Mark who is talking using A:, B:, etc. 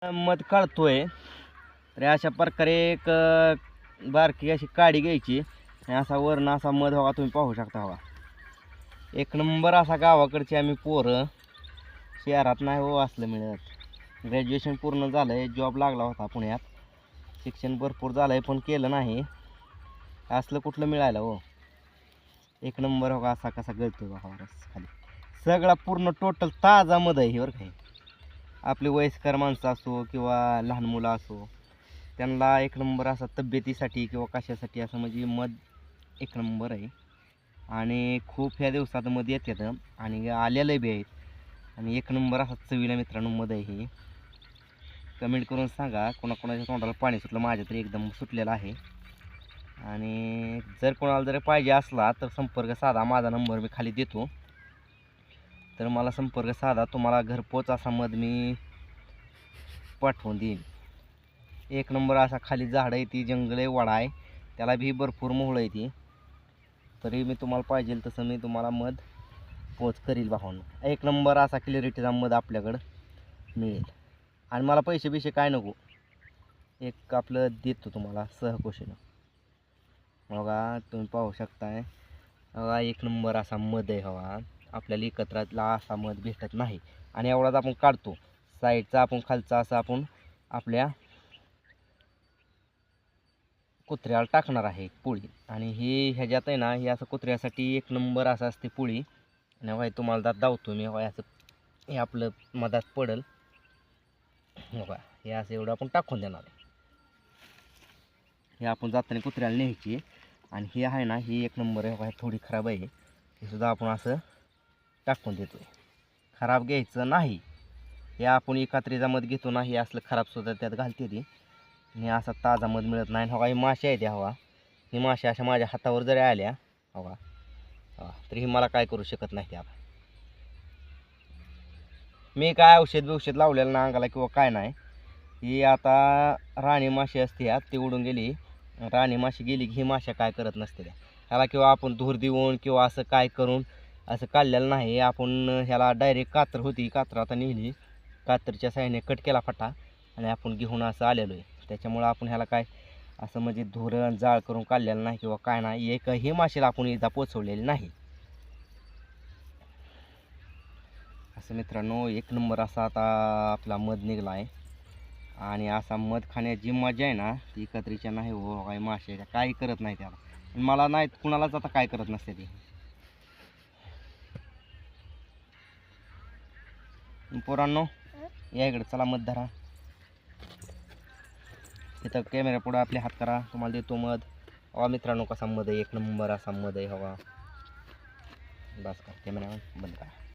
A: मध काढतोय तर अशा प्रकारे एक बारकी अशी काडी घ्यायची आणि असा वरनं असा मध हवा तुम्ही पाहू शकता. हवा एक नंबर असा गावाकडची आम्ही पोरं, शहरात नाही हो असलं मिळत. ग्रॅज्युएशन पूर्ण झालं आहे, जॉब लागला होता पुण्यात, शिक्षण भरपूर झालं आहे पण केलं नाही. असलं कुठलं मिळायला हो. एक नंबर हो असा कसा गळतोय बघा खाली, सगळा पूर्ण टोटल ताजा मध आहे बरं काही. आपली वयस्कर माणसं असो किंवा लहान मुलं असो, त्यांना एक नंबर असा तब्येतीसाठी किंवा कशासाठी असं म्हणजे मध एक नंबर आहे. आणि खूप ह्या दिवसात मध येतात आणि आलेलं बी आहेत आणि एक नंबर असा चवीला मित्रांनो मध आहे. हे कमेंट करून सांगा कोणाकोणाच्या तोंडाला पाणी सुटलं, माझ्या तरी एकदम सुटलेलं आहे. आणि जर कोणाला जर पाहिजे असला तर संपर्क साधा, माझा नंबर मी खाली देतो, तर मला संपर्क साधा, तुम्हाला घरपोच असा मध मी पाठवून देईन. एक नंबर असा खाली झाड आहे, ती जंगल आहे, वाडा आहे, त्याला बी भरपूर मोहळं आहे ती, तरी मी तुम्हाला पाहिजे तसं मी तुम्हाला मध पोच करील भावांनो. एक नंबर असा क्लिअरिटीचा मध आपल्याकडं मिळेल आणि मला पैसे बिशे काय नको, एक आपलं देतो तुम्हाला सहकुशीनं. बघा तुम्ही पाहू शकताय, बघा एक नंबर असा मध आहे. हवा आपल्याला एकत्रातला असा मध भेटत नाही आणि एवढाच आपण काढतो. साईडचा आपण खालचा असा आपण आपल्या कुत्र्याला टाकणार आहे पोळी, आणि हे ह्याच्यात आहे ना, हे असं कुत्र्यासाठी एक नंबर असं असते पोळी. आणि व्हाय तुम्हाला दात दावतो मी, व्हाय असं हे आपलं मधात पडल बघा, हे असं एवढं आपण टाकून देणार आहे. हे आपण जाताना कुत्र्याला न्यायची आणि हे आहे ना, ही एक नंबर आहे. व्हाय थोडी खराब आहे, हे सुद्धा आपण असं टाकून देतोय. खराब घ्यायचं नाही, हे आपण एकात्रीचा मध घेतो ना, हे असलं खराबसुद्धा त्यात घालते ती. हे असा ताजा मध मिळत नाही. हवा ही माशी आहे त्या, हवा ही माशी अशा माझ्या हातावर जरी आल्या हवा तरी मला काय करू शकत नाही त्या. मी काय औषध लावलेलं ना अंगाला किंवा काय नाही. ही आता राणी माशी असते ह्या, ती उडून गेली. राणी माशी गेली की ही माशा काय करत नसते त्या ह्याला, किंवा आपण धूर देऊन किंवा असं काय करून असं काढलेलं नाही आपण. ह्याला डायरेक्ट कातर होती, कातर आता नेली, कातरच्या साईडने कट केला फटा आणि आपण घेऊन असं आलेलो आहे. त्याच्यामुळं आपण ह्याला काय असं म्हणजे धुरण जाळ करून काढलेलं नाही किंवा काय नाही. एकही माशीला आपण इजा पोचवलेली नाही. असं मित्रांनो एक नंबर असा आता आपला मध निघाला आहे. आणि असा मध खाण्याची जी मजा आहे ना, ती एकत्रीच्या नाही हो. काही माश्याच्या काही करत नाही त्याला, मला नाही कुणालाच आता काय करत नसते ती. पोरांनो या इकडे चला, मध धरा. तिथं कॅमेरा पुढं आपले हात करा, तुम्हाला देतो मध. हवा मित्रांनो कसा मध आहे, एक नंबर असा मध आहे. हवा बस का, कॅमेरा बंद करा.